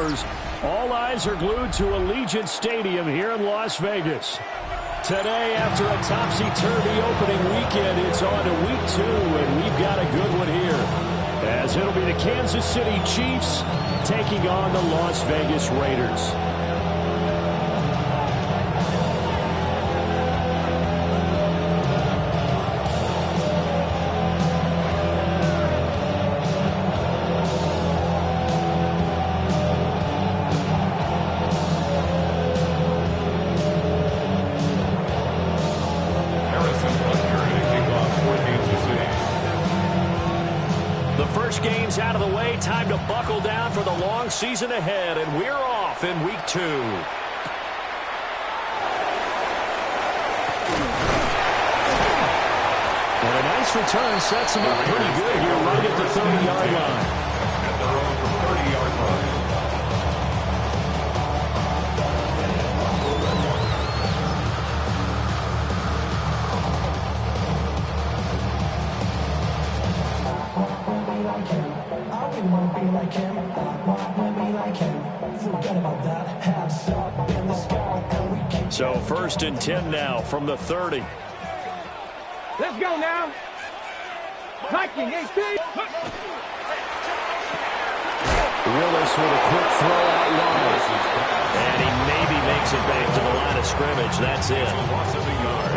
scores. All eyes are glued to Allegiant Stadium here in Las Vegas. Today, after a topsy-turvy opening weekend, it's on to week 2, and we've got a good one here. As it'll be the Kansas City Chiefs taking on the Las Vegas Raiders. Games out of the way, time to buckle down for the long season ahead, and we're off in week 2. And a nice return sets him up pretty good here right at the 30-yard line. At the road from 30-yard line. So 1st and 10 now from the 30. Let's go now. Hiking, 18. Willis with a quick throw out wide. And he maybe makes it back to the line of scrimmage. That's it.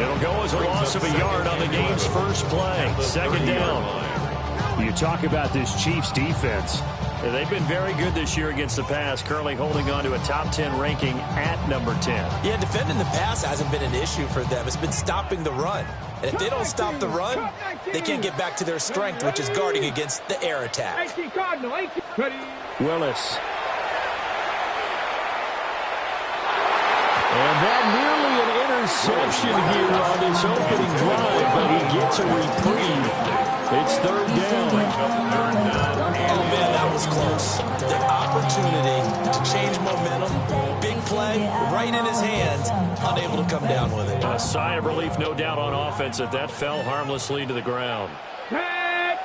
It'll go as a loss of a yard on the game's first play. 2nd down. You talk about this Chiefs defense. They've been very good this year against the pass, currently holding on to a top 10 ranking at number 10. Yeah, defending the pass hasn't been an issue for them. It's been stopping the run. And if they don't stop the run, they can't get back to their strength, which is guarding against the air attack. Willis. And that nearly an interception here on this opening drive, but he gets a reprieve. It's 3rd down. Oh, man, that was close. The opportunity to change momentum, big play, right in his hands, unable to come down with it. A sigh of relief, no doubt, on offense that that fell harmlessly to the ground. Head.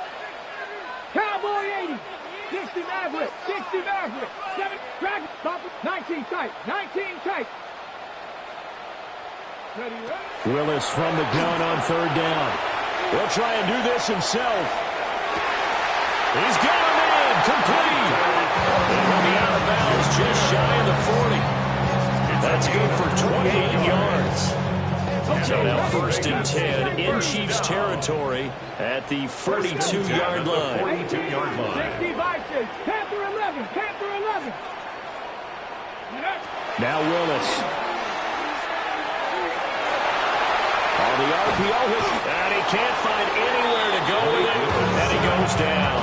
Cowboy 80. 60 Maverick. 60 Maverick. 7 track. 19 tight. 19 tight. Willis from the gun on 3rd down. He'll try and do this himself. He's got him in. Complete. And he'll be out of bounds just shy of the 40. That's good for 28 yards. So now 1st and 10 in Chiefs territory at the 42-yard line. 42-yard line. 60 Vikings. Panther 11. Panther 11. Now Willis. On the RPO, and he can't find anywhere to go with it, and he goes down.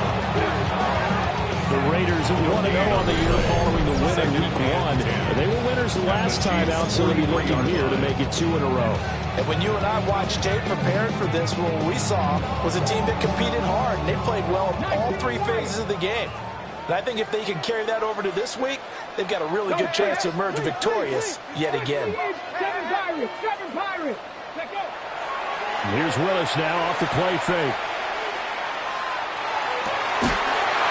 The Raiders 1-0 on the year following the win in Week 1. They were winners the last time out, so they'll be looking here to make it 2 in a row. And when you and I watched tape preparing for this, what we saw was a team that competed hard, and they played well in all 3 phases of the game. And I think if they can carry that over to this week, they've got a really good chance to emerge victorious yet again. 7 Pirates. 7 Pirates. Here's Willis now off the play fake.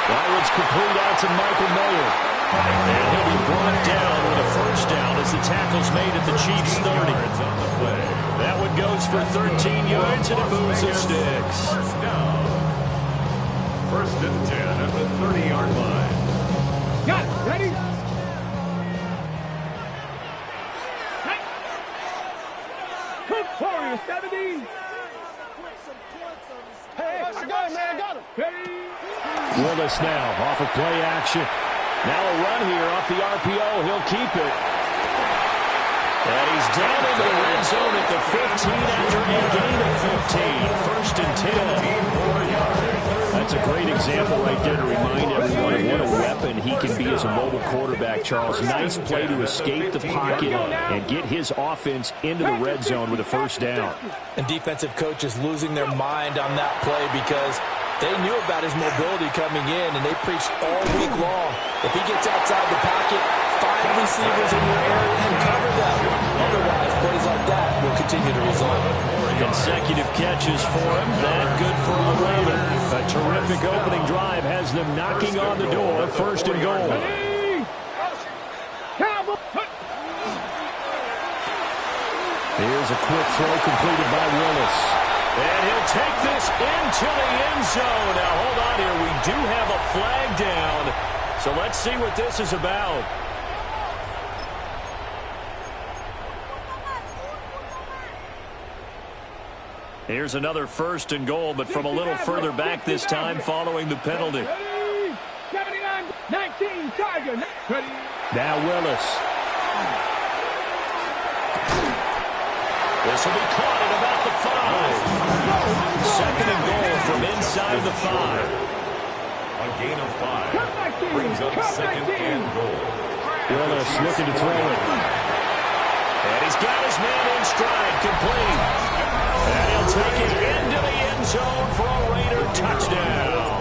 That one's complete out to Michael Mayer. And he'll be brought down with a 1st down as the tackle's made at the Chiefs' 30. That one goes for 13 yards and it moves the sticks. 1st and 10 at the 30-yard line. Got it. Ready? Warrior 70. Hey, I got him, man. I got him. Willis now off of play action. Now a run here off the RPO. He'll keep it. And he's down into the red zone at the 15 after a gain of 15. 1st and 10. That's a great example right there to remind everyone of what a weapon he can be as a mobile quarterback, Charles. Nice play to escape the pocket and get his offense into the red zone with a 1st down. And defensive coaches losing their mind on that play because they knew about his mobility coming in, and they preached all week long. If he gets outside the pocket, 5 receivers in your area and cover them. Otherwise, plays like that will continue to result. Consecutive catches for him. That good for 11. A terrific opening drive has them knocking on the door. 1st and goal. Here's a quick throw completed by Willis. And he'll take this into the end zone. Now, hold on here. We do have a flag down. So let's see what this is about. Here's another 1st and goal, but from a little further back this time following the penalty. 19, Tiger. Now Willis. This will be caught at about the 5. 2nd and goal from inside the 5. A gain of 5 brings up 2nd and goal. Willis looking to throw it. And he's got his man in stride, complete. And he'll take it into the end zone for a Raider touchdown.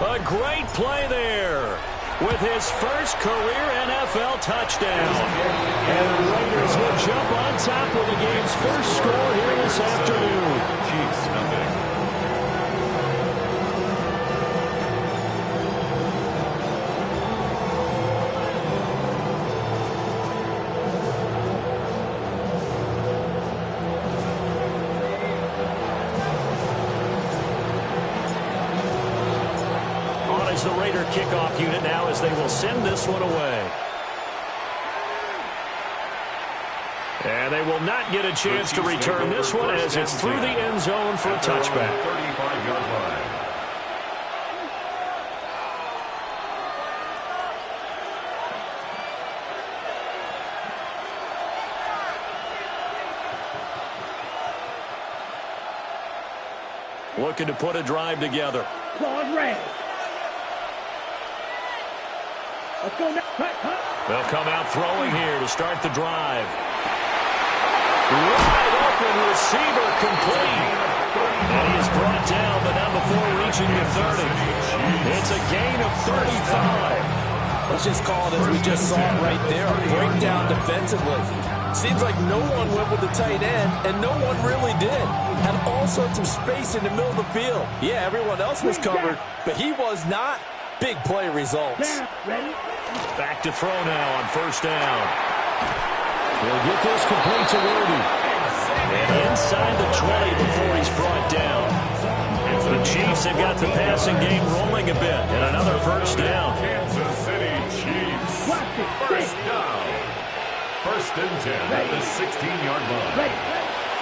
A great play there with his first career NFL touchdown. And the Raiders will jump on top with the game's first score here this afternoon. Chiefs, nothing. The Raider kickoff unit now as they will send this one away. And they will not get a chance to return this one as it's through the end zone for a touchback. 35-yard line. Looking to put a drive together. Claude Ray. Let's go now. They'll come out throwing here to start the drive. Wide open receiver complete. And he is brought down, but not before reaching the 30. It's a gain of 35. Let's just call it as we just saw it right there. A breakdown defensively. Seems like no one went with the tight end, and no one really did. Had all sorts of space in the middle of the field. Yeah, everyone else was covered, but he was not. Big play results. Back to throw now on 1st down. He'll get this complete to Rudy. And inside the 20 before he's brought down. The Chiefs have got the passing game rolling a bit. And another 1st down. Kansas City Chiefs. 1st down. 1st and 10 at the 16-yard line.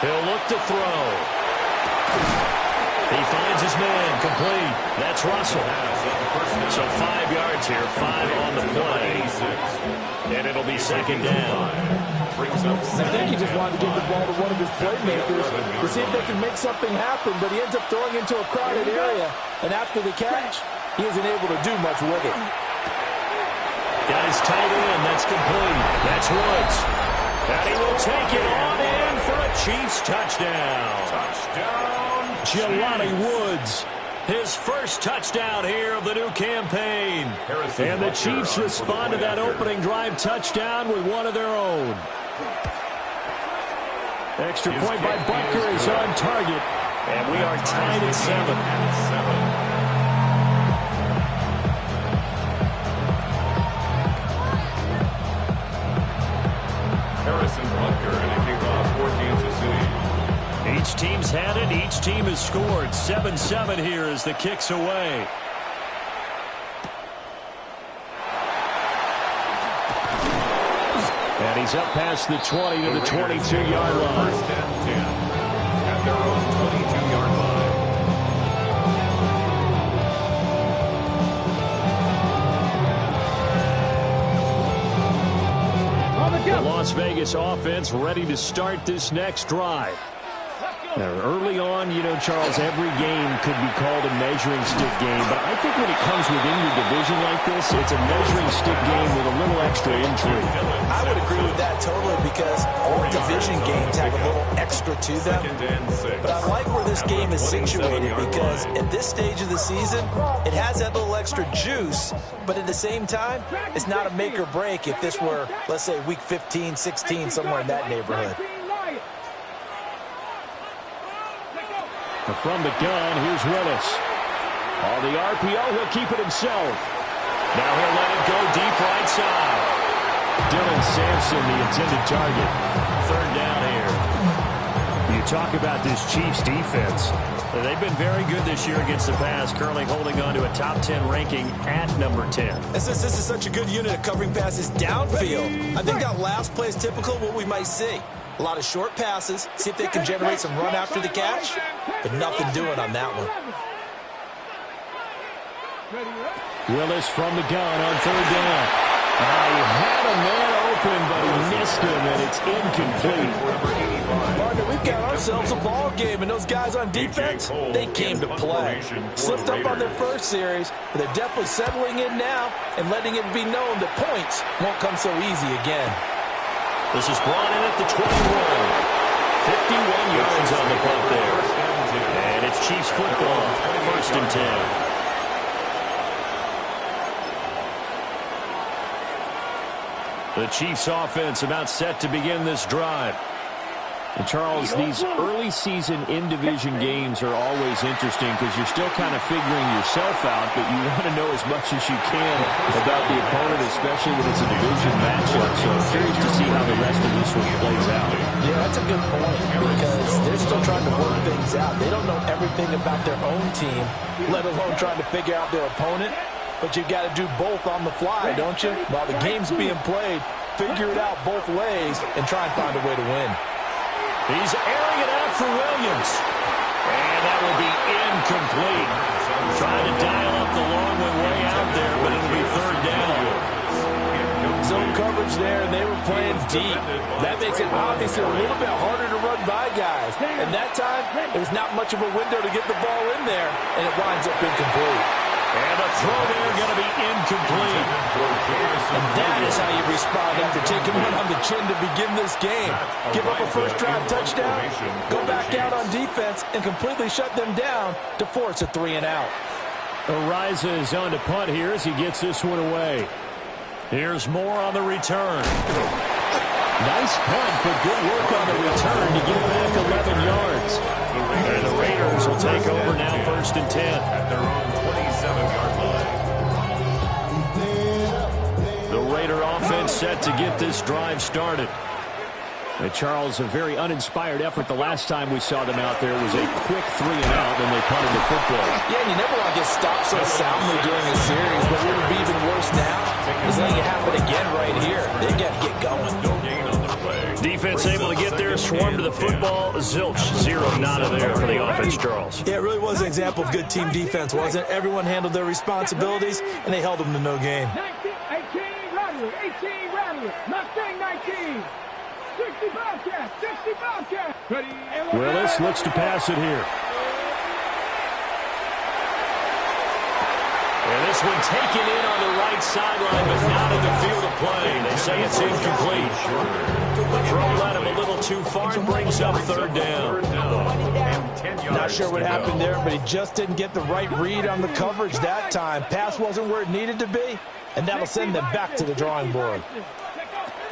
He'll look to throw. He finds his man complete. That's Russell. So 5 yards here, 5 on the play. And it'll be 2nd down. I think he just wanted to give the ball to one of his playmakers to see if they can make something happen, but he ends up throwing into a crowded area. And after the catch, he isn't able to do much with it. Got his tight end. That's complete. That's Woods. And he will take it on in for a Chiefs touchdown. Touchdown. Jelani Woods, his first touchdown here of the new campaign. And the Chiefs respond to that opening drive touchdown with one of their own. Extra point by Butker is on target. And we are tied at 7. Harrison Butker and a kickoff for Kansas City. Each team's had it. Each team has scored. 7-7 here as the kick's away. And he's up past the 20 to the 22-yard line. 1st and 10 at their own 22-yard line. The Las Vegas offense ready to start this next drive. Now, early on, you know, Charles, every game could be called a measuring stick game, but I think when it comes within your division like this, it's a measuring stick game with a little extra intrigue. I would agree with that totally because all division games have a little extra to them. But I like where this game is situated because at this stage of the season, it has that little extra juice, but at the same time, it's not a make or break if this were, let's say, week 15, 16, somewhere in that neighborhood. From the gun, here's Willis. On the RPO, he'll keep it himself. Now he'll let it go deep right side. Dylan And Sampson, the intended target. Third down here. You talk about this Chiefs defense. They've been very good this year against the pass, currently holding on to a top 10 ranking at number 10. And since this is such a good unit of covering passes downfield, I think that last play is typical of what we might see. A lot of short passes, see if they can generate some run after the catch, but nothing doing on that one. Willis from the gun on third down. He had a man open, but he missed him, and it's incomplete. Partner, we've got ourselves a ball game, and those guys on defense, they came to play. Slipped up on their first series, but they're definitely settling in now and letting it be known that points won't come so easy again. This is brought in at the 21. 51 yards on the punt there. And it's Chiefs football, first and 10. The Chiefs offense about set to begin this drive. And Charles, these early season in-division games are always interesting because you're still kind of figuring yourself out, but you want to know as much as you can about the opponent, especially when it's a division matchup. So I'm curious to see how the rest of this one plays out. Yeah, that's a good point because they're still trying to work things out. They don't know everything about their own team, let alone trying to figure out their opponent. But you've got to do both on the fly, don't you? While the game's being played, figure it out both ways and try and find a way to win. He's airing it out for Williams. And that will be incomplete. Trying to dial up the long one way out there, but it'll be third down. Zone coverage there, and they were playing deep. That makes it obviously a little bit harder to run by guys. And that time, there's not much of a window to get the ball in there, and it winds up incomplete. And the throw there going to be incomplete. And that is how you respond after taking one on the chin to begin this game. Give up a first drive touchdown, go back out on defense, and completely shut them down to force a 3-and-out. Ariza is on to punt here as he gets this one away. Here's more on the return. Nice punt, but good work on the return to get back 11 yards. And the Raiders will take over now, first and 10. At their own 27-yard line. The Raider offense set to get this drive started. And Charles, a very uninspired effort the last time we saw them out there was a quick 3-and-out when they punted the football. Yeah, and you never want to get stopped so soundly during a series, but what would be even worse now is letting it happen again right here. They got to get going. No gain on the play. Defense able to get there, swarm to the football. Zilch, zero, nada there for the offense, Charles. Yeah, it really was an example of good team defense, wasn't it? Everyone handled their responsibilities, and they held them to no gain. 19, 18, Rattler, 18, Rattler, Mustang 19. 60 Bobcats, 60 Bobcats. Ready? Willis looks to pass it here. And this one taken in on the right sideline, but not in the field of play. They say it's incomplete. The throw led him a little too far and brings up third down. Not sure what happened there, but he just didn't get the right read on the coverage that time. Pass wasn't where it needed to be, and that'll send them back to the drawing board.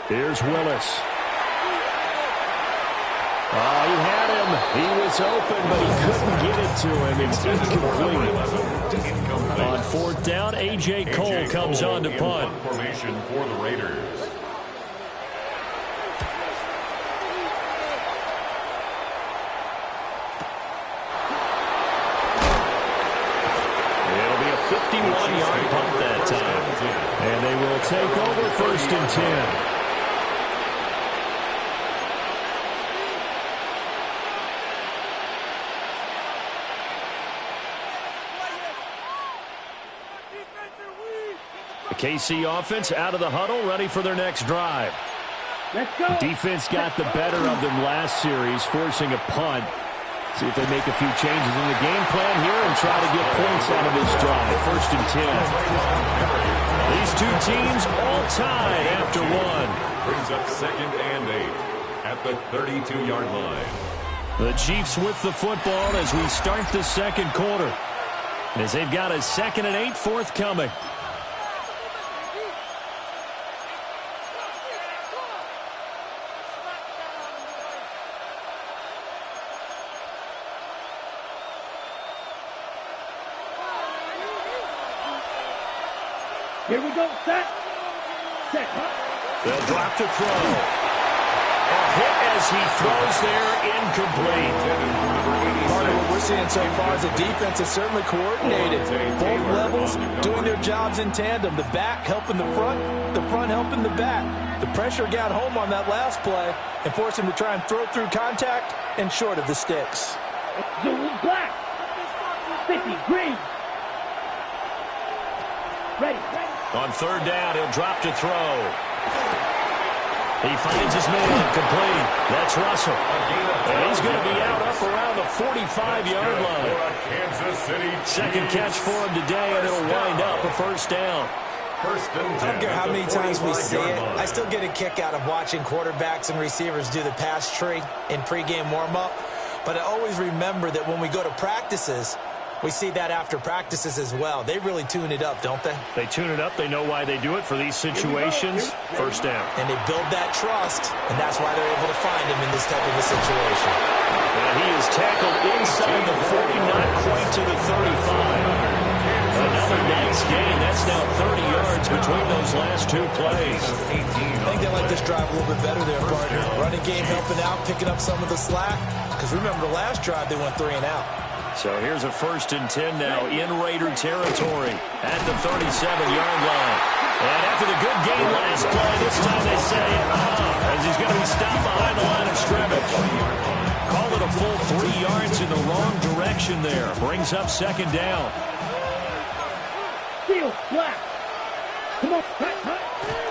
Here's Willis. Oh, he had him. He was open, but he couldn't get it to him. It's incomplete. On fourth down, A.J. Cole comes on to punt. Formation for the Raiders. It'll be a 51-yard punt that time. And they will take over first and 10. KC offense out of the huddle, ready for their next drive. Let's go. Defense got the better of them last series, forcing a punt. See if they make a few changes in the game plan here and try to get points out of this drive. First and 10. These two teams all tied after one. Brings up second and 8 at the 32-yard line. The Chiefs with the football as we start the second quarter. As they've got a second and 8 forthcoming. Here we go. Set. Set. They'll drop to throw. A hit as he throws there, incomplete. Part of what we're seeing so far is the defense is certainly coordinated. Both levels doing their jobs in tandem. The back helping the front helping the back. The pressure got home on that last play and forced him to try and throw through contact and short of the sticks. Zulu black. 50, green. Ready. On third down, he'll drop to throw. He finds his man, complete. That's Russell. And he's going to be out up around the 45-yard line. Second catch for him today, and it'll wind up a first down. I don't care how many times we see it. I still get a kick out of watching quarterbacks and receivers do the pass tree in pregame warm-up. But I always remember that when we go to practices, we see that after practices as well. They really tune it up, don't they? They tune it up. They know why they do it for these situations. First down. And they build that trust, and that's why they're able to find him in this type of a situation. And he is tackled inside the 40, not quite to the 35. Another nice gain. That's now 30 yards between those last two plays. I think they like this drive a little bit better there, partner. Running game helping out, picking up some of the slack. Because remember, the last drive they went 3 and out. So here's a 1st and 10 now in Raider territory at the 37-yard line. And after the good gain last play, this time they say, as he's going to be stopped behind the line of scrimmage. Call it a full 3 yards in the wrong direction there. Brings up second down. Field, black. Come on,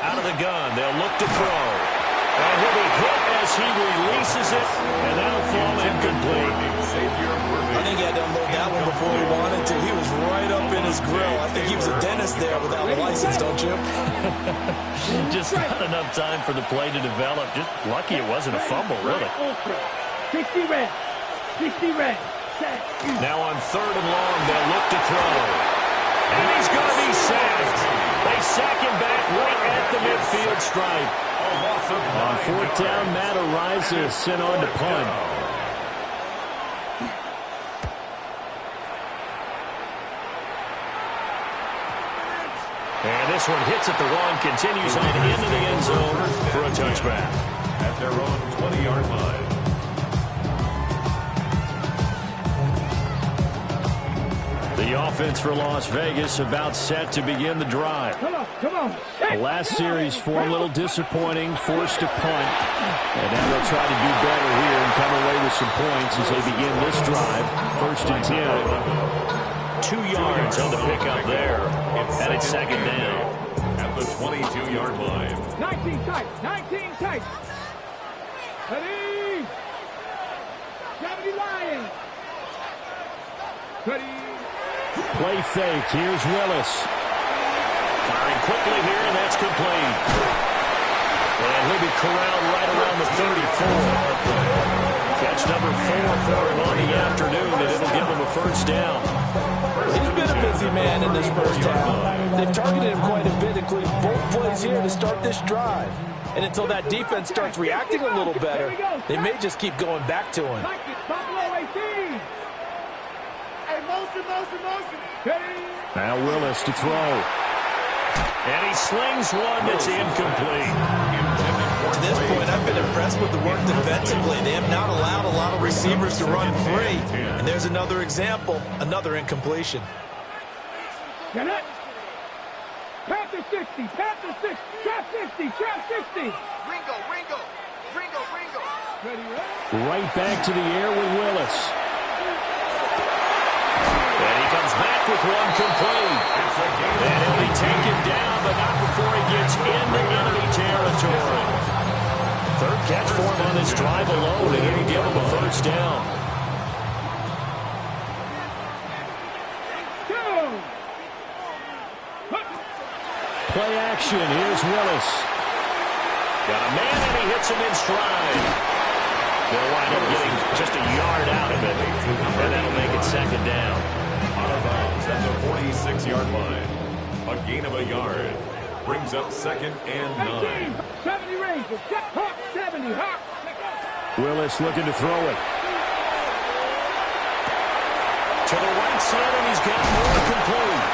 Out of the gun, they'll look to throw. And he'll be hit as he releases it, and that'll fall incomplete. I think he had to unload that one before he wanted to. He was right up in his grill. I think he was a dentist there without a license, don't you? Just not enough time for the play to develop. Just lucky it wasn't a fumble, really. 60 red. 60 red. Set. Now on third and long, they'll look to throw. And he's going to be sacked. They sack him back right at the midfield stripe. On fourth down, Matt Ariza sent on to punt. And this one hits at the 1, continues on into the end zone for a touchback. At their own 20-yard line. The offense for Las Vegas about set to begin the drive. Come on. The last series for a little disappointing, forced to punt. And now they'll try to do better here and come away with some points as they begin this drive. 1st and 10. 2 yards on the pickup there. And it's second down. At the 22-yard line. 19 tight. Ready. 70 Lions. Ready. Play fake. Here's Willis. Firing quickly here, and that's complete. And he'll be corralled right around the 34. Catch number 4 for him on the afternoon, and it'll give him a first down. He's been a busy man in this first half. They've targeted him quite a bit, including both plays here to start this drive. And until that defense starts reacting a little better, they may just keep going back to him. Now Willis to throw. And he slings one that's incomplete. To this point, I've been impressed with the work defensively. They have not allowed a lot of receivers to run free. And there's another example, another incompletion. Get it. Panther 60, Panther 60, trap 60, trap 60. Ringo. Ready. Right back to the air with Willis. And he comes back with one complete. And he'll be taken down, but not before he gets into enemy territory. Third catch for him on this drive alone, and it'll give him a first down. Play action. Here's Willis. Got a man, and he hits him in stride. They'll wind up getting just a yard out of it, and that'll make it second down. Out of bounds at the 46-yard line. A gain of a yard. Brings up second and 9. 70 Raiders. Hawk 70. Hawk. Willis looking to throw it. To the right side, and he's got more complete.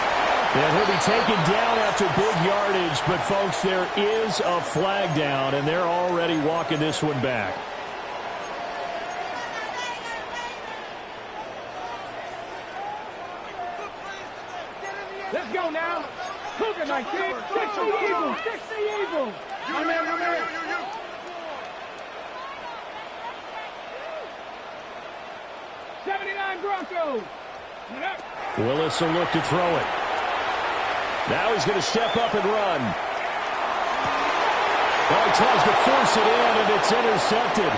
And he'll be taken down after big yardage, but, folks, there is a flag down, and they're already walking this one back. Let's go now. Cougar 19. 60 Eagles. 60 Eagles. My man, my man. 79 Broncos. Willis will look to throw it. Now he's going to step up and run. Oh, he tries to force it in, and it's intercepted.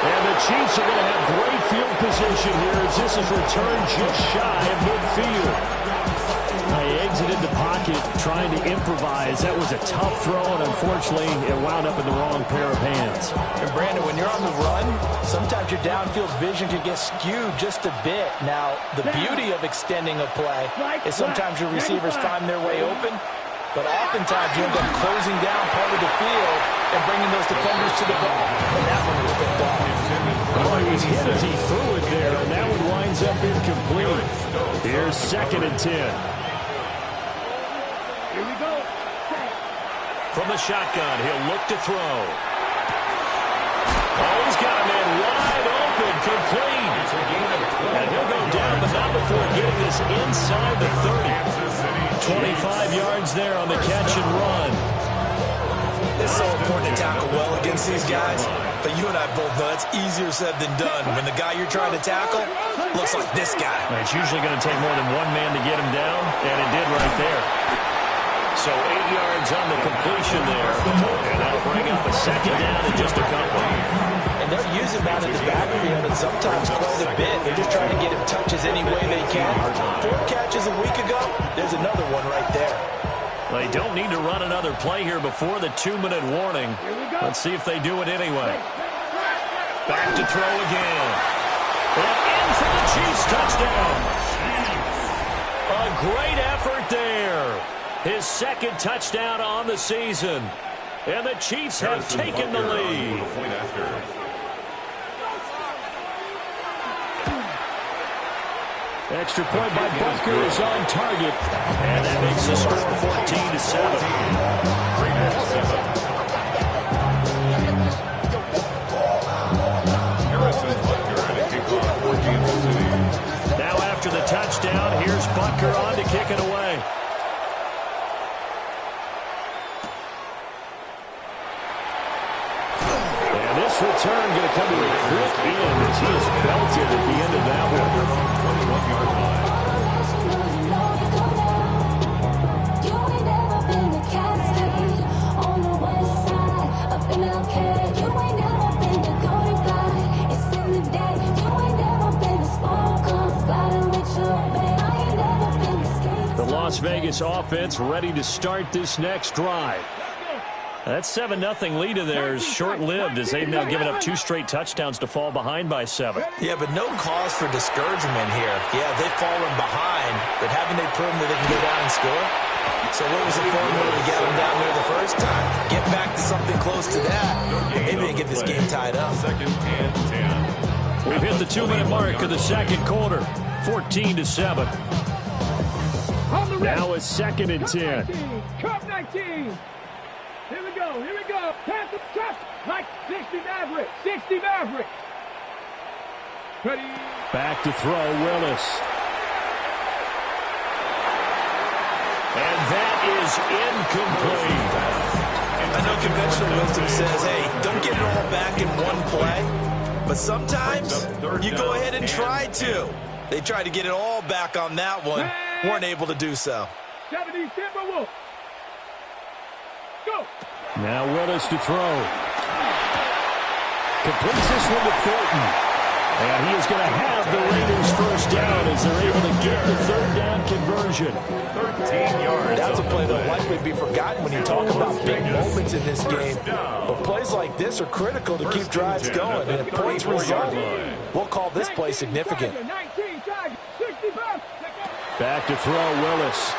And the Chiefs are going to have great field position here as this is returned just shy of midfield. He exited the pocket trying to improvise. That was a tough throw, and unfortunately, it wound up in the wrong pair of hands. And Brandon, when you're on the run, sometimes your downfield vision can get skewed just a bit. Now, the beauty of extending a play is sometimes your receivers find their way open, but oftentimes you end up closing down part of the field and bringing those defenders to the ball. And that one was picked off. Well, he was hit as he threw it there, and that one winds up incomplete. Here's 2nd and 10. Here we go. From the shotgun, he'll look to throw. Oh, he's got a man wide open, complete. And he'll go down, but not before getting this inside the 30. 25 yards there on the catch and run. It's so important to tackle well against these guys, but you and I both know it's easier said than done. When the guy you're trying to tackle looks like this guy. It's usually going to take more than one man to get him down, and it did right there. So 8 yards on the completion there, and that'll bring up a 2nd down in just a couple. And they're using that in the backfield, and sometimes quite a bit. They're just trying to get him touches any way they can. 4 catches a week ago, there's another one right there. They don't need to run another play here before the 2-minute warning. Let's see if they do it anyway. Back to throw again. And in for the Chiefs touchdown. A great effort there. His 2nd touchdown on the season. And the Chiefs have taken the lead. Extra point by Butker is on target. And that makes the score 14-7. Now after the touchdown, here's Butker on to kick it away. And this return going to come to a quick end as he is belted at the end of that one. 21-yard line. The Las Vegas offense ready to start this next drive. That 7-0 lead of theirs short-lived as they've now given up 2 straight touchdowns to fall behind by 7. Yeah, but no cause for discouragement here. Yeah, they've fallen behind, but haven't they proven that they can go down and score? So what was the formula to get them down there the first time? Get back to something close to that, and maybe they get this game tied up. 2nd and 10. We've hit the 2-minute mark of the 2nd quarter, 14-7. Now it's 2nd and 10. Cup 19. Here we go, here we go. Pass the trap like 60 Maverick, 60 Maverick. Ready. Back to throw, Willis. And that is incomplete. I know conventional wisdom says, hey, don't get it all back in one play. But sometimes you go ahead and try to. They tried to get it all back on that one. Weren't able to do so. 70 Timberwolves. Go. Now Willis to throw. Completes this one to Thornton. And he is going to have the Raiders first down as they're able to get the 3rd down conversion. 13 yards. That's a play that will likely be forgotten when you talk about big moments in this game. But plays like this are critical to keep drives going. And if points result, we'll call this play significant. Back to throw, Willis.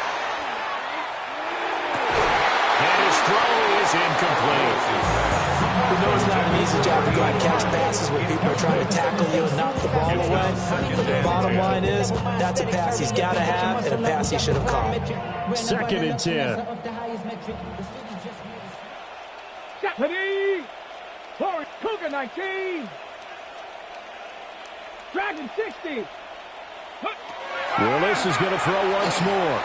And his throw is incomplete. We know it's not an easy job to go and catch passes when people are trying to tackle you and knock the ball away. But the bottom line is, that's a pass he's got to have and a pass he should have caught. 2nd and 10. Ready? Forward, Cougar 19. Dragon 60. Willis is going to throw once more.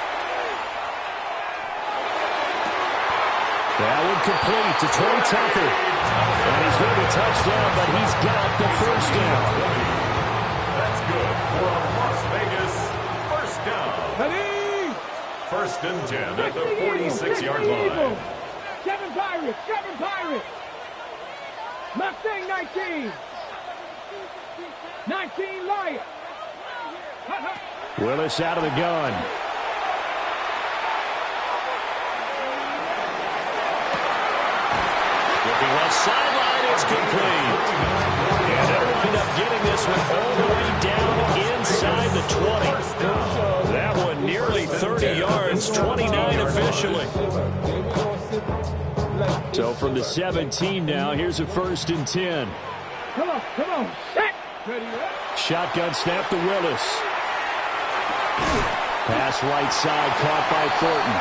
That one complete to Trey Tucker. And he's going to be touchdown, but he's got the first down. That's good for a Las Vegas first down. Ready? 1st and 10 at the 46-yard line. 7 Pirates, 7 Pirates. Mustang 19. 19 Lion. Willis out of the gun. Looking left sideline, it's complete. And they'll wind up getting this one all the way down inside the 20. That one nearly 30 yards, 29 officially. So from the 17 now, here's a 1st and 10. Come on, set. Ready, Shotgun snap to Willis. Pass right side, caught by Thornton.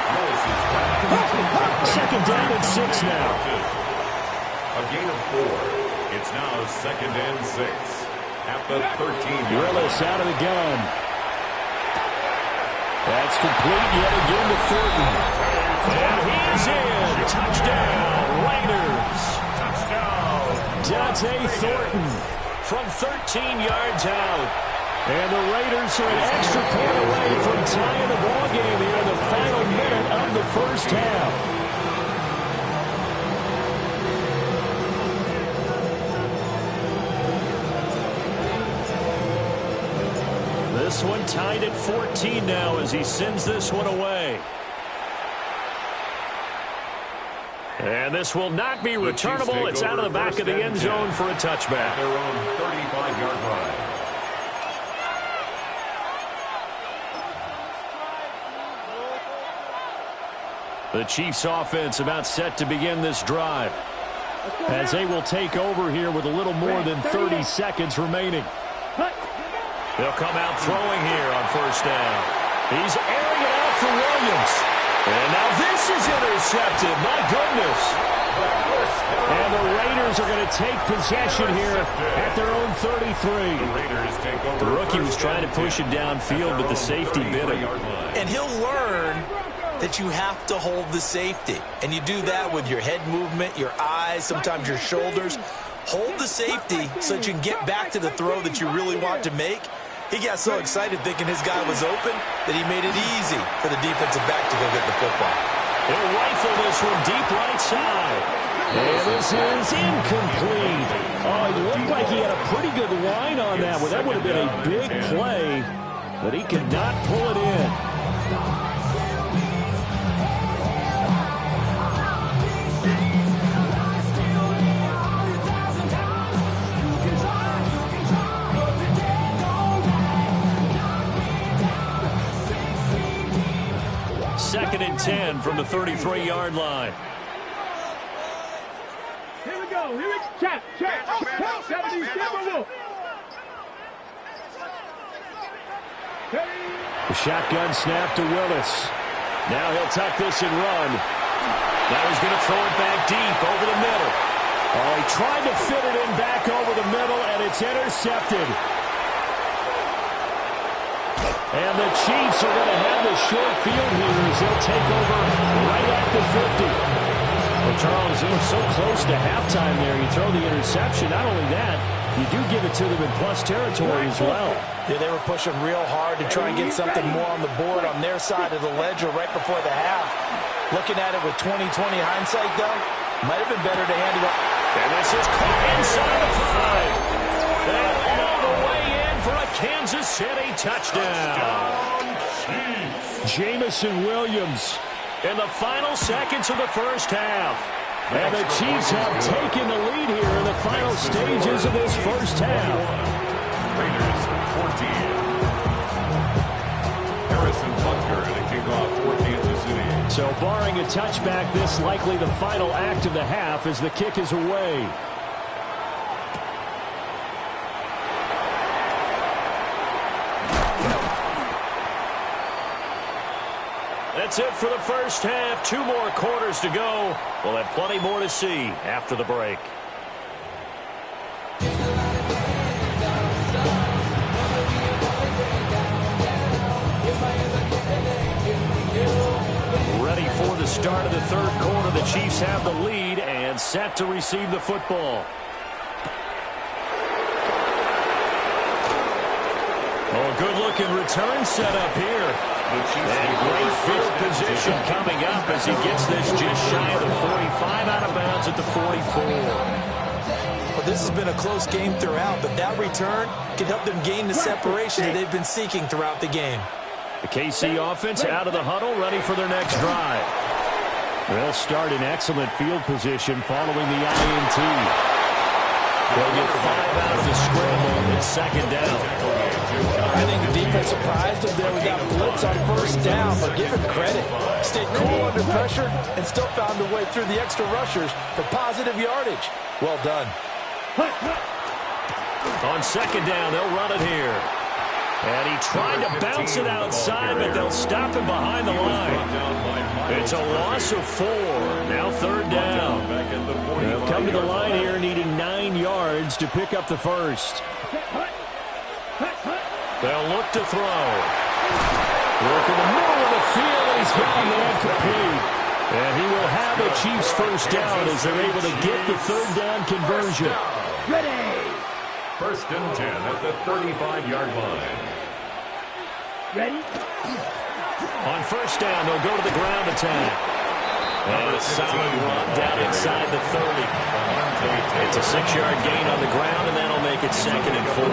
2nd down and 6 now. A gain of 4. It's now 2nd and 6 at the 13. Willis out of the gun. That's complete yet again to Thornton. And he's in. Touchdown, Raiders. Touchdown. Dante Thornton from 13 yards out. And the Raiders are an extra point away from tying the ball game here in the final minute of the first half. This one tied at 14 now as he sends this one away. And this will not be returnable. It's out of the back of the end zone for a touchback. Their own 35-yard line. The Chiefs offense about set to begin this drive as they will take over here with a little more than 30 seconds remaining. They'll come out throwing here on 1st down. He's airing it out for Williams. And now this is intercepted. My goodness. And the Raiders are going to take possession here at their own 33. The rookie was trying to push it downfield, but the safety bit him. And he'll learn that you have to hold the safety. And you do that with your head movement, your eyes, sometimes your shoulders. Hold the safety so that you can get back to the throw that you really want to make. He got so excited thinking his guy was open that he made it easy for the defensive back to go get the football. He'll rifle this from deep right side. And this is incomplete. Oh, it looked like he had a pretty good line on that one. That would have been a big play, but he could not pull it in. Second and 10 from the 33-yard line. Here we go. Check. 70 Timberwolves. The shotgun snap to Willis. Now he'll tuck this and run. Now he's going to throw it back deep over the middle. Oh, he tried to fit it in back over the middle, and it's intercepted. And the Chiefs are going to have the short field here as they'll take over right at the 50. Well, Charles, it was so close to halftime there. You throw the interception. Not only that, you do give it to them in plus territory as well. Yeah, they were pushing real hard to try and get something more on the board on their side of the ledger right before the half. Looking at it with 20/20 hindsight, though, might have been better to hand it up. And this is caught inside the 5. And all the way in for a Kansas City touchdown. Jamison Williams in the final seconds of the first half. And the Chiefs have taken the lead here in the final stages of this first half. Raiders 14. Harrison Butker to kick off for Kansas City. So barring a touchback, this likely the final act of the half as the kick is away. That's it for the first half. 2 more quarters to go. We'll have plenty more to see after the break. Ready for the start of the third quarter. The Chiefs have the lead and set to receive the football. Oh, good-looking return set up here. And great field position coming up as he gets this just shy of the 45, out of bounds at the 44. Well, this has been a close game throughout, but that return can help them gain the separation that they've been seeking throughout the game. The KC offense out of the huddle, ready for their next drive. They'll start in excellent field position following the INT. They'll get 5 out of the scramble. It's second down. I think the defense surprised them there with that blitz on first down, but give him credit. Stayed cool under pressure and still found a way through the extra rushers for positive yardage. Well done. On second down, they'll run it here. And he tried to bounce it outside, but they'll stop him behind the line. It's a loss of 4. Now third down. They'll come to the line here needing 9 yards to pick up the first. They'll look to throw. Look in the middle of the field, and he's got the man complete. And he will have a Chiefs first down as they're able to get the third down conversion. Ready. First and 10 at the 35-yard line. Ready. On first down, they'll go to the ground attack. And a solid run down inside the 30. It's a 6-yard gain on the ground, and that'll make it second and 4.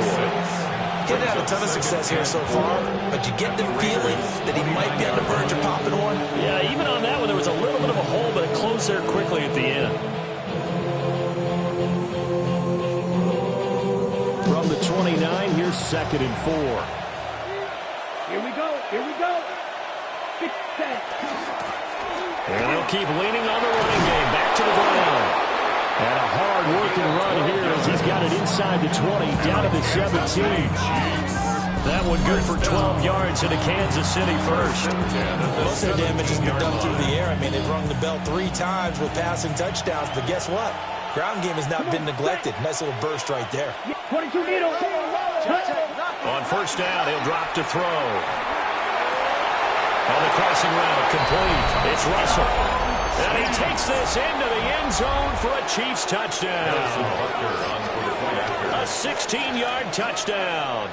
Getting had a ton of success here so far, but you get the feeling that he might be on the verge of popping one. Yeah, even on that one, there was a little bit of a hole, but it closed there quickly at the end. From the 29, here's second and 4. Here we go. Here we go. 6, 7. And they'll keep leaning on the running game. Back to the ground. And a hard-working run here as he's got it inside the 20, down to the 17. That one good for 12 yards into Kansas City first. Most of the damage has been done through the air. I mean, they've rung the bell 3 times with passing touchdowns, but guess what? Ground game has not been neglected. Nice little burst right there. 22 needle. On first down, he'll drop to throw. On the crossing route, complete. It's Russell. And he takes this into the end zone for a Chiefs touchdown. A 16-yard touchdown.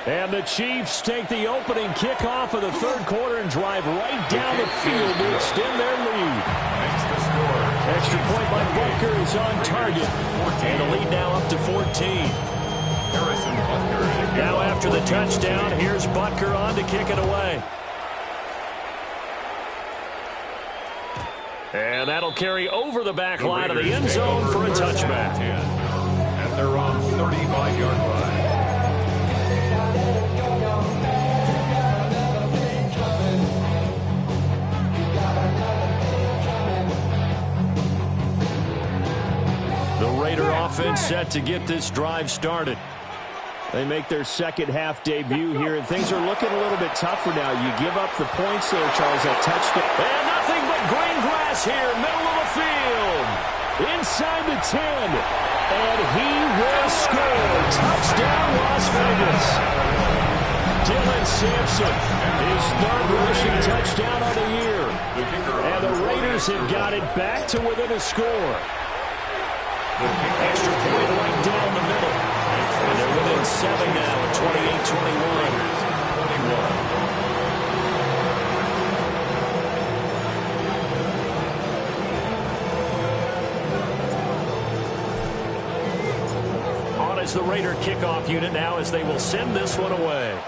And the Chiefs take the opening kickoff of the third quarter and drive right down the field to extend their lead. Extra point by Butker is on target. And the lead now up to 14. Now after the touchdown, here's Butker on to kick it away. And that'll carry over the back line of the end zone for a touchback. And they're on 35-yard line. The Raider offense set to get this drive started. They make their second half debut here, and things are looking a little bit tougher now. You give up the points there, Charles, that touchdown. And nothing but green grass here, middle of the field. Inside the 10. And he will score. Touchdown, Las Vegas. Dylan Sampson, his third rushing touchdown of the year. And the Raiders have got it back to within a score. Extra point right down the middle. And they're within 7 now, 28-21. On is the Raider kickoff unit now as they will send this one away.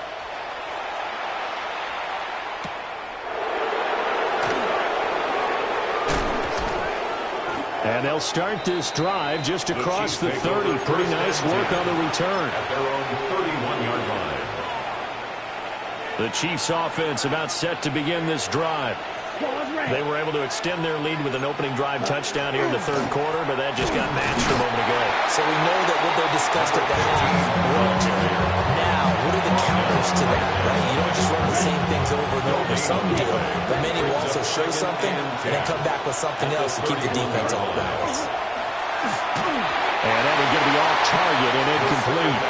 And they'll start this drive just across the 30. Pretty nice work on the return. At their own 31-yard line. The Chiefs offense about set to begin this drive. They were able to extend their lead with an opening drive touchdown here in the third quarter, but that just got matched a moment ago. So we know that what they discussed at the half worked. Now, what are the counters to that, right? You don't just run the same things over and over. Some do, but many will also show something and then come back with something else to keep the defense on balance. And that would get the off target and incomplete.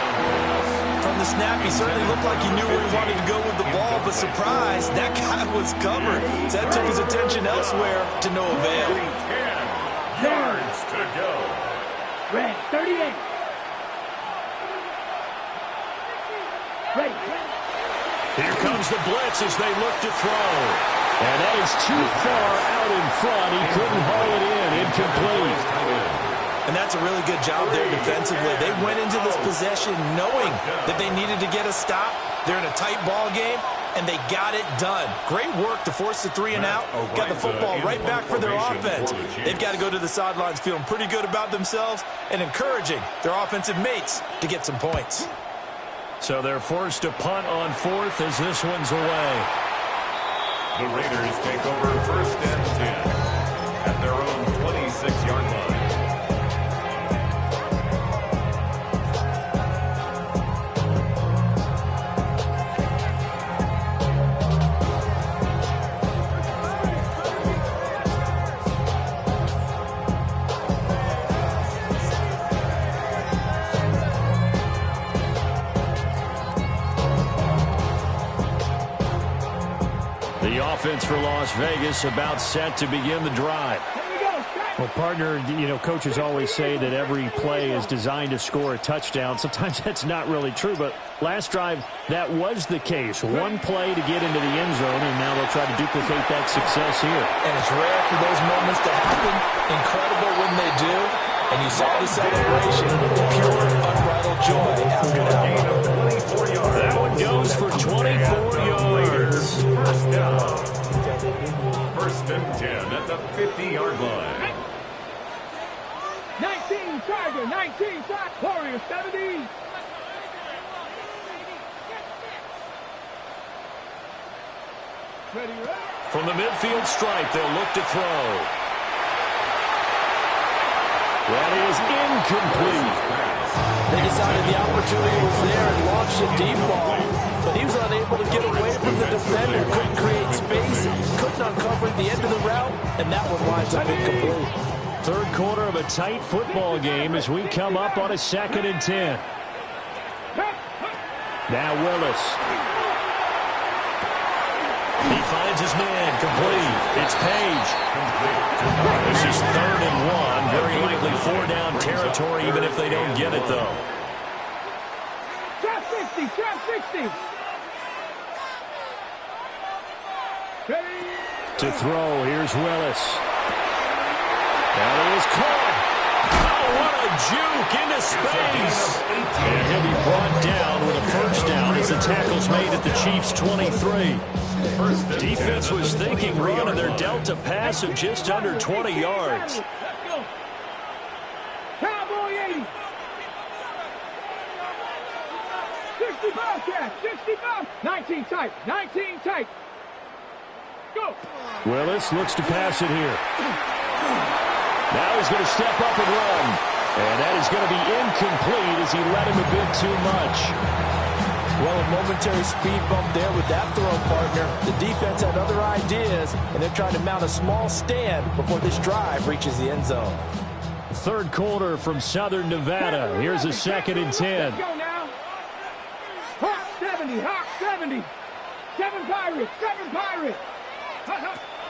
From the snap, he certainly looked like he knew where he wanted to go with the ball, but surprise, that guy was covered. So that took his attention elsewhere to no avail. 10 yards to go. Red, 38. Red. Here comes the blitz as they look to throw. And that is too far out in front. He couldn't haul it in. Incomplete. And that's a really good job there defensively. They went into this possession knowing that they needed to get a stop. They're in a tight ball game, and they got it done. Great work to force the 3 and out. Got the football right back for their offense. They've got to go to the sidelines feeling pretty good about themselves and encouraging their offensive mates to get some points. So they're forced to punt on fourth as this one's away. The Raiders take over 1st and 10 at their own 26-yard line. Offense for Las Vegas about set to begin the drive. Well, partner, coaches always say that every play is designed to score a touchdown. Sometimes that's not really true, but last drive, that was the case. One play to get into the end zone, and now they'll try to duplicate that success here. And it's rare for those moments to happen. Incredible when they do. And you saw the celebration. Pure, unbridled joy after that one. That one goes for 24 yards. First down. 1st and 10 at the 50-yard line. 19 Tiger, 19 Tiger. Warriors 70. Ready, ready. From the midfield stripe, they'll look to throw. That is incomplete. They decided the opportunity was there and launched a deep ball, but he was unable to get away from the defender, couldn't create space, couldn't uncover the end of the route, and that one winds up incomplete. Third quarter of a tight football game as we come up on a 2nd and 10. Now Willis. He finds his man, complete. It's Page. This is 3rd and 1. Very likely 4-down territory, even if they don't get it, though. Trap 60, trap 60. To throw, here's Willis. That is caught. Oh, what a juke into space. And he'll be brought down with a 1st down as the tackle's made at the Chiefs' 23. Defense was thinking run, and they're dealt a pass of just under 20 yards. Let's go. Cowboy 80. 65 catch, 65. 19 tight, 19 tight. Go. Willis looks to pass it here. Now he's going to step up and run. And that is going to be incomplete as he let him a bit too much. Well, a momentary speed bump there with that throw, partner. The defense had other ideas, and they're trying to mount a small stand before this drive reaches the end zone. Third quarter from Southern Nevada. Here's a 2nd and 10. Let's go now. Hawk 70, Hawk 70. 7 Pirates, 7 Pirates.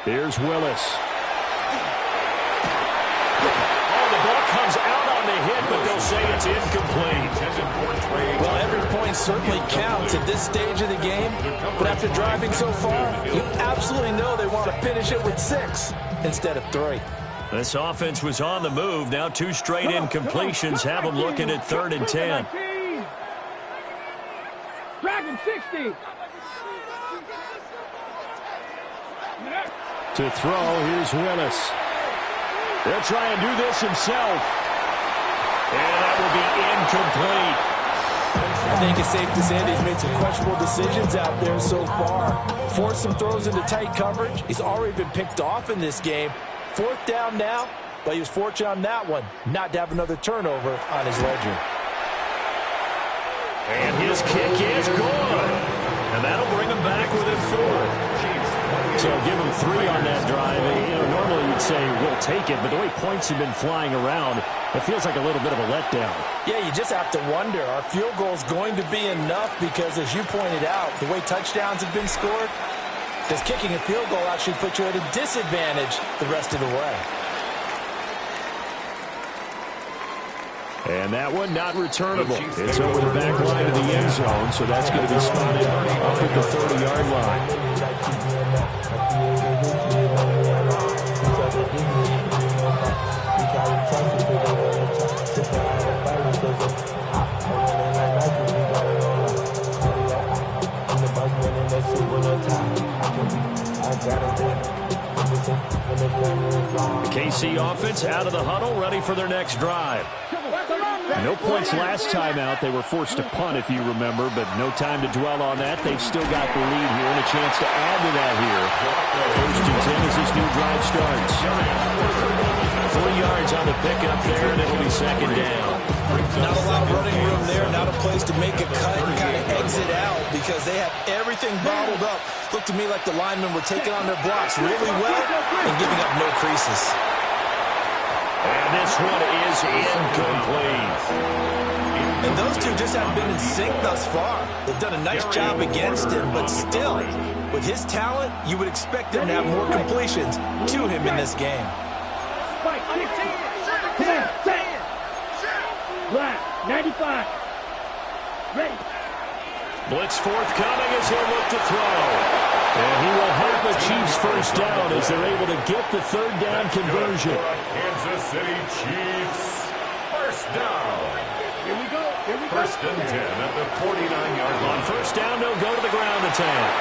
Here's Willis. Oh, the ball comes out on the hit, but they'll say it's incomplete. Well, every point certainly counts at this stage of the game, but after driving so far, you absolutely know they want to finish it with 6 instead of 3. This offense was on the move. Now 2 straight incompletions have them looking at 3rd and 10. Dragon 60. To throw, here's Willis. They'll try and do this himself. And that will be incomplete. I think it's safe to say that he's made some questionable decisions out there so far. Forced some throws into tight coverage. He's already been picked off in this game. 4th down now, but he was fortunate on that one not to have another turnover on his ledger. And his kick is good. And that'll bring him back within 4. So give him 3 on that drive. Normally you'd say we'll take it, but the way points have been flying around, it feels like a little bit of a letdown. Yeah, you just have to wonder, are field goals going to be enough? Because as you pointed out, the way touchdowns have been scored, does kicking a field goal actually put you at a disadvantage the rest of the way? And that one not returnable. It's over the back line of the end zone, so that's going to be spotted up at the 30-yard line. The KC offense out of the huddle, ready for their next drive. No points last time out. They were forced to punt, if you remember, but no time to dwell on that. They've still got the lead here and a chance to add to that here. 1st and 10 as this new drive starts. 3 yards on the pickup there, and it'll be 2nd down. Not a lot of running room there, not a place to make a cut and kind of exit out because they have everything bottled up. Looked to me like the linemen were taking on their blocks really well and giving up no creases. And this one is incomplete. And those two just haven't been in sync thus far. They've done a nice job against him, but still, with his talent, you would expect him to have more completions to him in this game. Left, 95. Ready. Blitz forthcoming as he'll look to throw. And he will have the Chiefs 1st down as they're able to get the 3rd down conversion. Kansas City Chiefs, 1st down. Here we go. 1st and 10 at the 49-yard line. On 1st down, they'll go to the ground attack.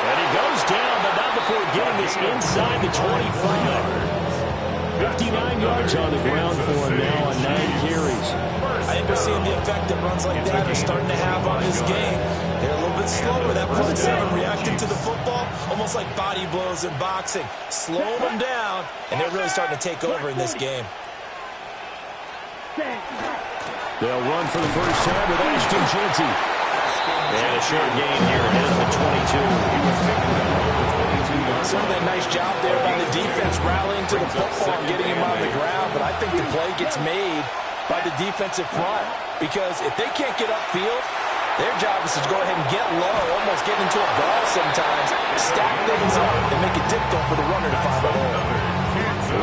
And he goes down, but not before getting this inside the 25. 59 yards on the ground for him now on 9 carries. I think we're seeing the effect that runs like that are starting to have on this game. They're a little bit slower. That front 7 reacting to the football, almost like body blows in boxing. Slow them down, and they're really starting to take over in this game. They'll run for the first time with Ashton Jeanty. And a short gain here ahead of the 22. Certainly a nice job there by the defense rallying to the football and getting him on the ground, but I think the play gets made by the defensive front because if they can't get upfield, their job is to go ahead and get low, almost get into a ball sometimes, stack things up, and make it difficult for the runner to find a hole.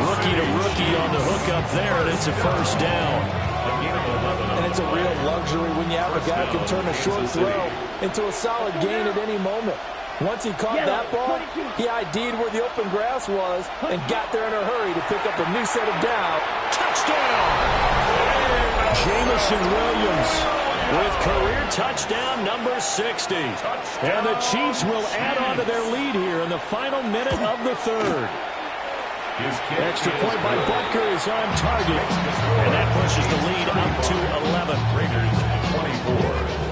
Rookie to rookie on the hook up there, and it's a 1st down. And it's a real luxury when you have a guy who can turn a short throw into a solid gain at any moment. Once he caught that ball, he ID'd where the open grass was and got there in a hurry to pick up a new set of down. Touchdown! Jamison Williams with career touchdown number 60. And the Chiefs will add on to their lead here in the final minute of the 3rd. Extra point by Butker is on target. And that pushes the lead up to 11. Raiders 24.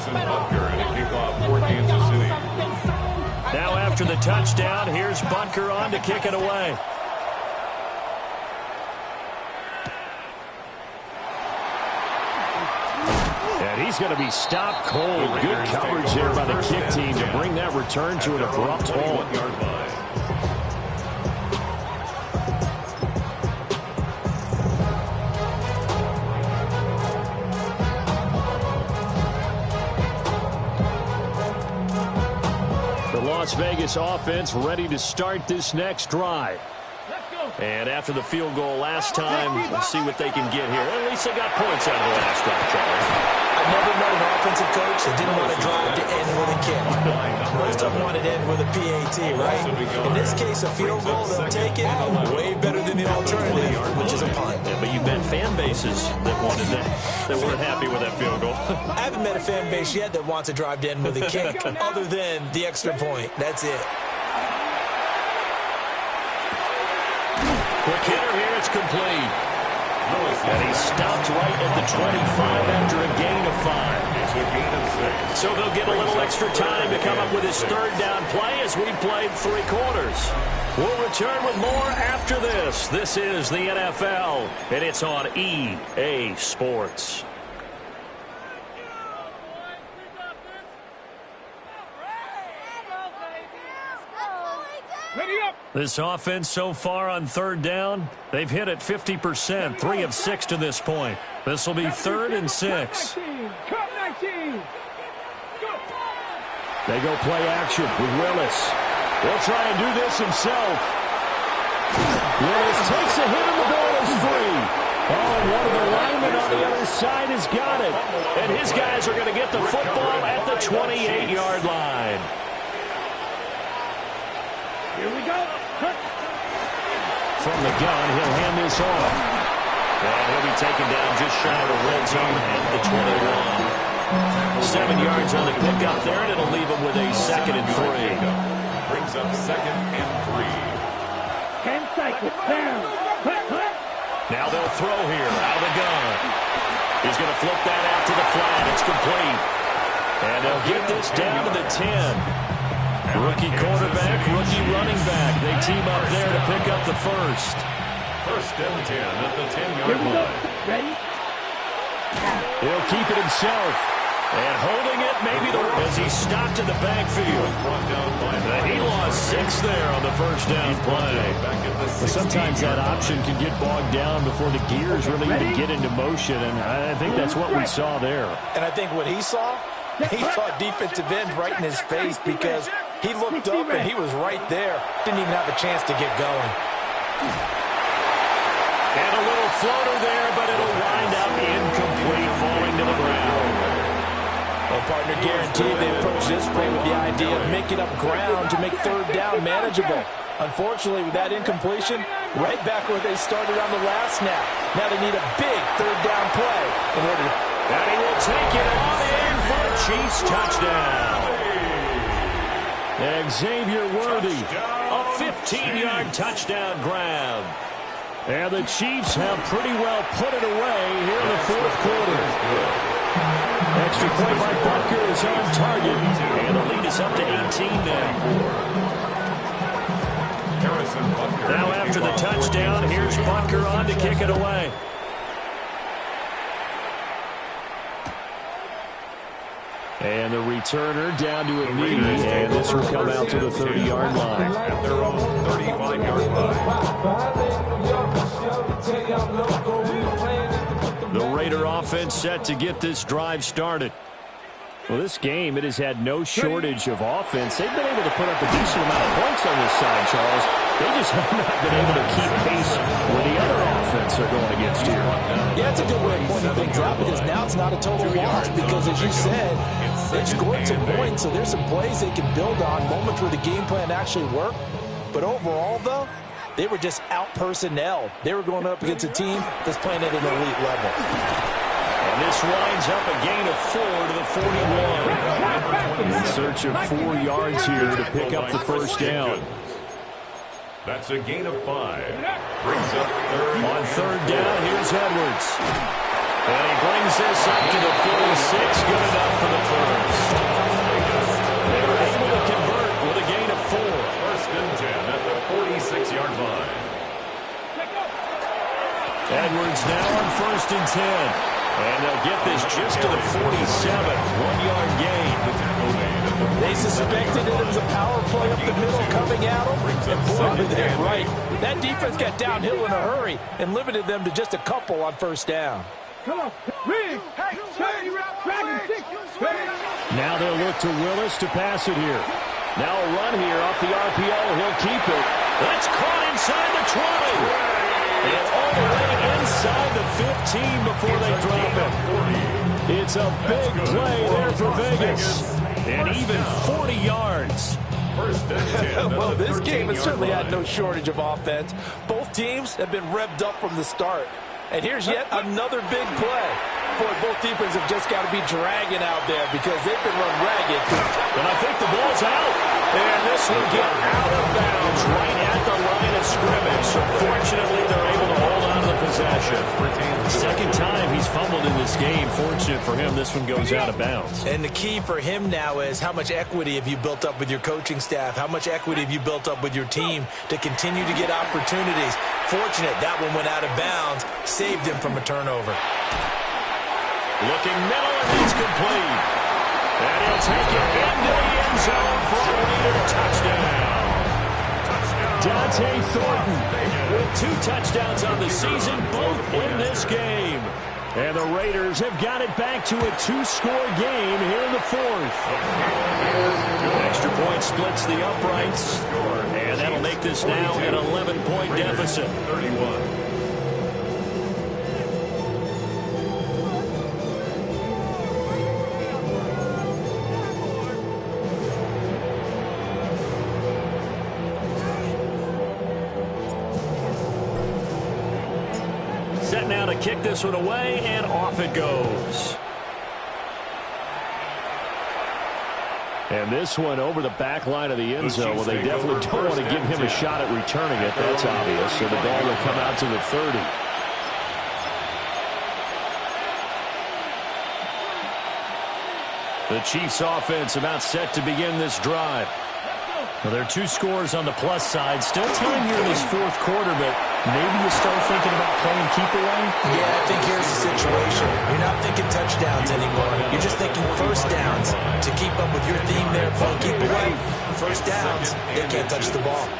Butker and a kickoff for Kansas City. Now after the touchdown, here's Butker on to kick it away. And he's going to be stopped cold. Good coverage there by the kick team to bring that return to an abrupt halt. Las Vegas offense ready to start this next drive. And after the field goal last time, we'll see what they can get here. At least they got points out of the last drive, Charles. I've never met an offensive coach that didn't want a drive to end with a kick. Most of them want it end with a PAT, right? In this case, a field goal, they'll take it way better than the alternative, which is a punt. Yeah, but you've met fan bases that wanted that weren't happy with that field goal. I haven't met a fan base yet that wants to drive to end with a kick other than the extra point. That's it. Quick hitter here, it's complete. And he stopped right at the 25 after a gain of 5. It's a gain of 6. So they'll get a little extra time to come up with his third down play as we played 3 quarters. We'll return with more after this. This is the NFL, and it's on EA Sports. Ready up. This offense so far on third down, they've hit it 50%, 3 of 6 to this point. This will be 3rd and 6. Cut 19. Go. They go play action with Willis. He'll try and do this himself. Willis takes a hit and the ball is free. Oh, and one of the linemen on the other side has got it. And his guys are going to get the football at the 28-yard line. Here we go. From the gun, he'll hand this off. And he'll be taken down just shy of the red zone at the 21. 7 yards on the pickup there, and it'll leave him with a 2nd and 3. Brings up 2nd and 3. 10 seconds. Down. Now they'll throw here out of the gun. He's going to flip that out to the flat. It's complete. And they'll get this down to the 10. Rookie quarterback, rookie running back. They team up there to pick up the first. 1st and 10 at the 10-yard Here we go. line. Ready? He'll keep it himself. And holding it, maybe as he stopped in the backfield. He lost 6 there on the first down play. But sometimes that option can get bogged down before the gears really even get into motion, and I think that's what we saw there. And I think what he saw defensive end right in his face because he looked up and he was right there. Didn't even have a chance to get going. And a little floater there, but it'll wind up incomplete, falling to the ground. Well, partner, guaranteed they approach this play with the idea of making up ground to make third down manageable. Unfortunately, with that incompletion, right back where they started on the last snap. Now they need a big third down play in order to... And he will take it on in for a Chiefs touchdown. Xavier Worthy, a 15-yard touchdown grab. And the Chiefs have pretty well put it away here in the 4th quarter. Extra point by Butker is on target. And the lead is up to 18 now. Now after the touchdown, here's Butker on to kick it away. And the returner down to a knee, and this will come out to the 30-yard line. At their own 35-yard line. The Raider offense set to get this drive started. Well, this game, it has had no shortage of offense. They've been able to put up a decent amount of points on this side, Charles. They just have not been able to keep pace with the other offense they're going against here. Yeah, it's a good way of pointing things out because now it's not a total loss because, as you said, they've scored some points, so there's some plays they can build on, moments where the game plan actually worked. But overall, though, they were just out-personnel. They were going up against a team that's playing at an elite level. And this winds up a gain of 4 to the 41. In search of 4 yards here to pick up the first down. That's a gain of 5. Brings up 3rd. On third down, here's Edwards. And he brings this up to the 46. Good enough for the first. They were able to convert with a gain of 4. 1st and 10 at the 46-yard line. Edwards now on 1st and 10. And they'll get this just to the 47. 1-yard gain. They suspected it was a power play up the middle coming at them. And boy, they're right. That defense got downhill in a hurry and limited them to just a couple on first down. Come on. Riggs. Now they'll look to Willis to pass it here. Now a run here off the RPO. He'll keep it. That's caught inside the 20. And all the way inside the 15 before they drop it. It's a big play there for Vegas. And even 40 yards. First and 10. Well, this game has certainly had no line. shortage of offense. Both teams have been revved up from the start. And here's yet another big play. Boy, both defenses have just got to be dragging out there because they've been run ragged. And I think the ball's out. And this will get out of bounds right at the line of scrimmage. So fortunately, they're able to hold on to the possession. Second time he's fumbled in this game. Fortunate for him, this one goes out of bounds. And the key for him now is how much equity have you built up with your coaching staff? How much equity have you built up with your team to continue to get opportunities? Fortunate that one went out of bounds, saved him from a turnover. Looking middle, and it's complete. And he'll take it into the end zone for a Raider touchdown. Dante Thornton with 2 touchdowns on the season, both in this game. And the Raiders have got it back to a 2-score game here in the 4th. Extra point splits the uprights. And that'll make this now an 11-point deficit. 31. Set now to kick this one away, and off it goes. And this one over the back line of the end zone. Well, they definitely don't want to give him a shot at returning it. That's obvious. So the ball will come out to the 30. The Chiefs offense about set to begin this drive. Well, there are 2 scores on the plus side. Still time here in this 4th quarter, but maybe you start thinking about playing keep away? Yeah, I think here's the situation. You're not thinking touchdowns anymore. You're just thinking first downs. To keep up with your theme there, playing keep away, first downs, they can't touch the ball.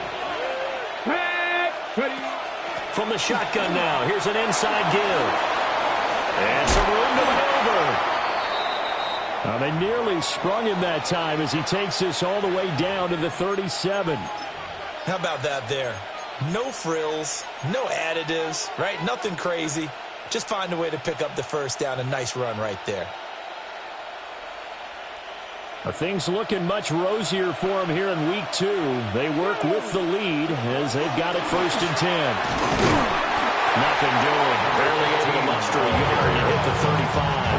From the shotgun now, here's an inside give. And some room to maneuver. They nearly sprung him that time as he takes this all the way down to the 37. How about that there? No frills, no additives, right? Nothing crazy. Just find a way to pick up the first down. A nice run right there. Things looking much rosier for him here in week 2. They work with the lead as they've got it 1st and 10. Nothing doing. Barely able to muster a yard and hit the 35.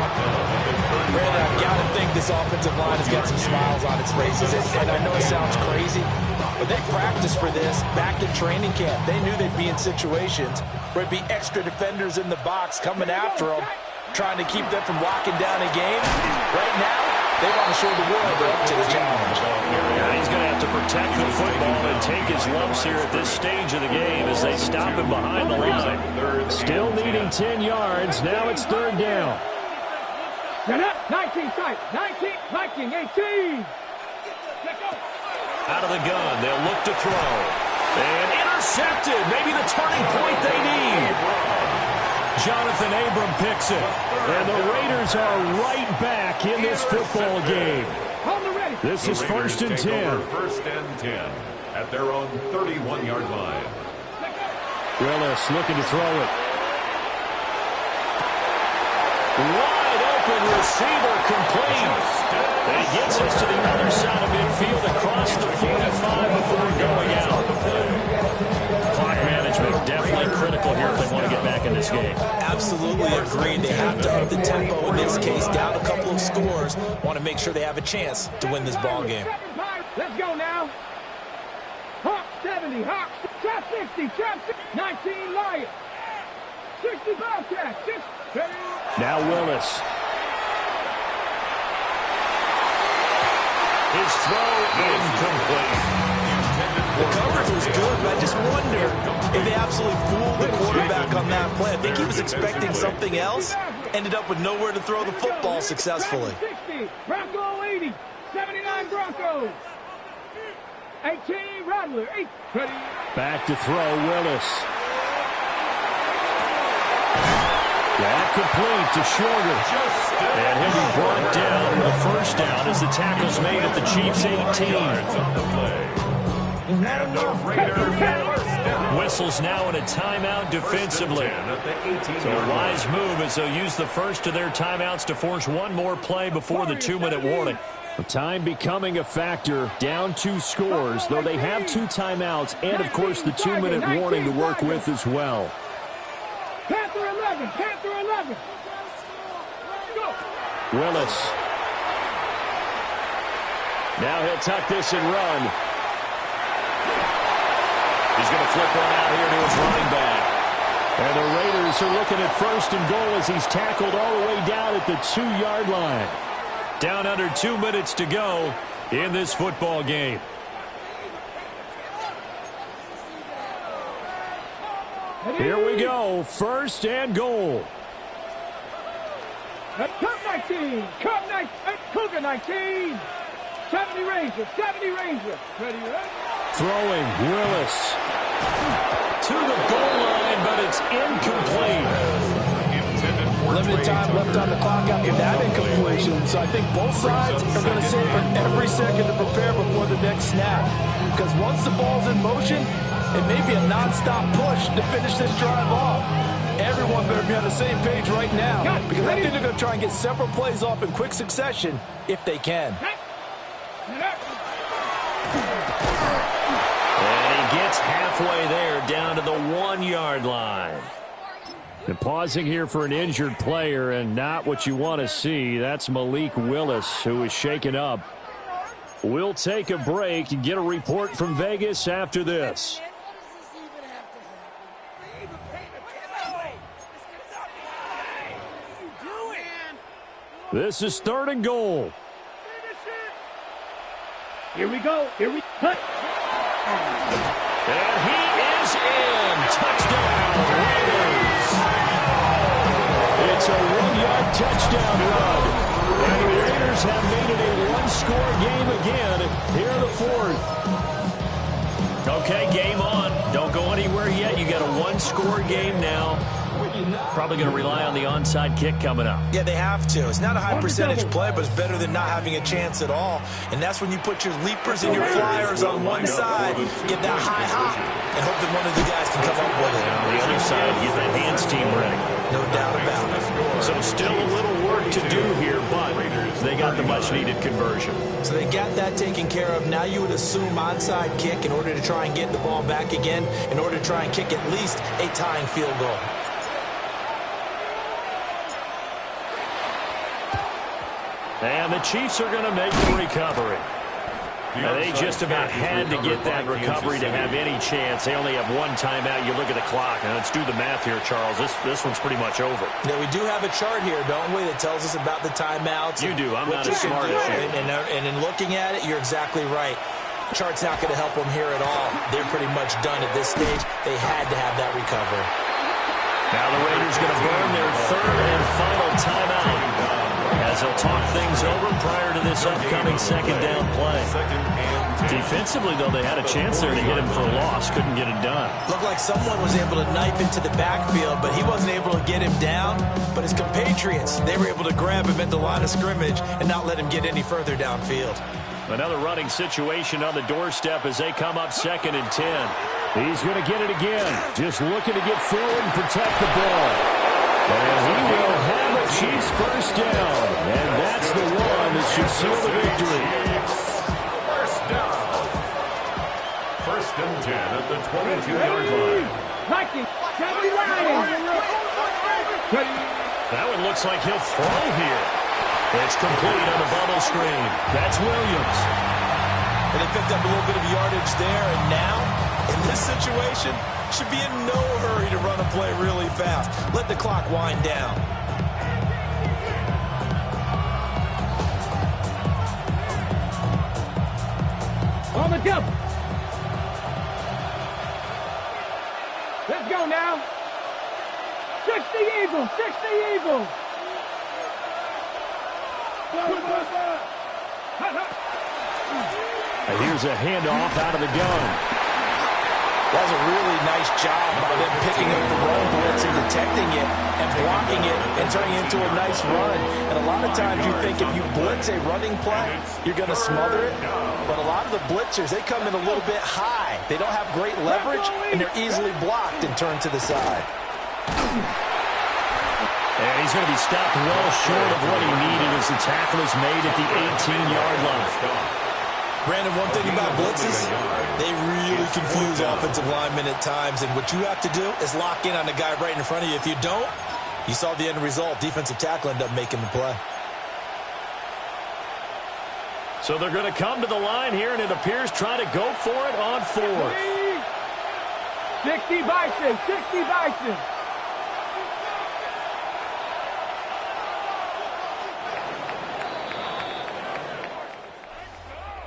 Brandon, I've got to think this offensive line has got some smiles on its faces. And I know it sounds crazy, but they practiced for this back in training camp. They knew they'd be in situations where it'd be extra defenders in the box coming after them, trying to keep them from locking down a game. Right now, they want to show the world they're up to the challenge. Yeah, he's going to have to protect the football and take his lumps here at this stage of the game as they stop him behind the line. Still needing 10 yards. Now it's 3rd down. 19 tight. 19, Viking, 18. Out of the gun, they'll look to throw. And intercepted. Maybe the turning point they need. Jonathan Abram picks it. And the Raiders are right back in this football game. This is 1st and 10. 1st and 10 at their own 31-yard line. Willis looking to throw it. Wide open receiver complete. And he gets us to the other side of midfield across the 45 before going out. Clock management definitely critical here if they want to get back in this game. Absolutely agreed. They have to up the tempo in this case, down a couple of scores. Want to make sure they have a chance to win this ball game. Let's go now. Hawk 70, Hawk, trap 60, trap 60, 19 Lions. 60 Bobcats, 6. Now Willis. His throw incomplete. The coverage was good, but I just wonder if they absolutely fooled the quarterback on that play. I think he was expecting something else. Ended up with nowhere to throw the football successfully. 60, Bronco 80, 79 Broncos. 18 Rattler, 8. Back to throw, Willis. That complete to Shorter. And he'll be brought down with a 1st down as the tackle's made at the Chiefs' 18. And the Raiders first down. Whistle whistles now in a timeout defensively. So a wise move as they'll use the first of their timeouts to force one more play before the 2-minute warning. Time becoming a factor, down 2 scores, though they have 2 timeouts and, of course, the 2-minute warning to work with as well. Panther 11, Panther 11. Go. Willis. Now he'll tuck this and run. He's going to flip one out here to his running back. And the Raiders are looking at 1st and goal as he's tackled all the way down at the 2-yard line. Down under 2 minutes to go in this football game. Here we go. 1st and goal. Cup 19. Cup 19. Cougar 19. 70 Rangers. 70 Rangers. Ready? Throwing. Willis. To the goal line, but it's incomplete. Limited time left on the clock after that incompletion. So I think both sides are going to savor every second to prepare before the next snap. Because once the ball's in motion, it may be a nonstop push to finish this drive off. Everyone better be on the same page right now. Because I think they're going to try and get several plays off in quick succession if they can. And he gets halfway there down to the 1-yard line. And pausing here for an injured player, and not what you want to see. That's Malik Willis, who is shaken up. We'll take a break and get a report from Vegas after this. This is 3rd and goal. Here we go. Here we go. And he is in. Touchdown, Raiders. It's a 1-yard touchdown run. And the Raiders have made it a 1-score game again here in the 4th. Okay, game on. Don't go anywhere yet. You got a 1-score game now. Probably going to rely on the onside kick coming up. Yeah, they have to. It's not a high percentage play, but it's better than not having a chance at all. And that's when you put your leapers and your flyers on one side, get that high hop, and hope that one of the guys can come up with it. On the other side, get that hands team ready. No doubt about it. So still a little work to do here, but they got the much-needed conversion. So they got that taken care of. Now you would assume onside kick in order to try and get the ball back again, in order to try and kick at least a tying field goal. And the Chiefs are going to make the recovery. Now, they just about had to get that recovery to have any chance. They only have 1 timeout. You look at the clock. Now, let's do the math here, Charles. This one's pretty much over. Now, we do have a chart here, don't we, that tells us about the timeouts. You do. I'm not as smart as you. And in looking at it, you're exactly right. The chart's not going to help them here at all. They're pretty much done at this stage. They had to have that recovery. Now the Raiders going to burn their 3rd and final timeout as they'll talk things over prior to this upcoming 2nd down play. Defensively, though, they had a chance there to hit him for a loss. Couldn't get it done. Looked like someone was able to knife into the backfield, but he wasn't able to get him down. But his compatriots, they were able to grab him at the line of scrimmage and not let him get any further downfield. Another running situation on the doorstep as they come up 2nd and 10. He's going to get it again. Just looking to get forward and protect the ball. And he will have a Chiefs 1st down. And that's the one that should seal the victory. 1st down. 1st and 10 at the 22-yard line. That one looks like he'll throw here. It's complete on the bubble screen. That's Williams. And they picked up a little bit of yardage there, and now, in this situation, should be in no hurry to run a play really fast. Let the clock wind down. On the double. Let's go now. 60 Eagles, 60 Eagles. And here's a handoff out of the gun. That was a really nice job by them picking up the run blitz and detecting it and blocking it and turning it into a nice run. And a lot of times you think if you blitz a running play, you're going to smother it. But a lot of the blitzers, they come in a little bit high. They don't have great leverage, and they're easily blocked and turned to the side. And he's going to be stopped well short of what he needed as the tackle is made at the 18-yard line. Brandon, one thing about blitzes, they really confuse offensive linemen at times, and what you have to do is lock in on the guy right in front of you. If you don't, you saw the end result. Defensive tackle ended up making the play. So they're going to come to the line here, and it appears trying to go for it on fourth. 60 Bison, 60 Bison.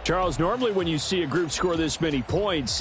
Charles, normally when you see a group score this many points,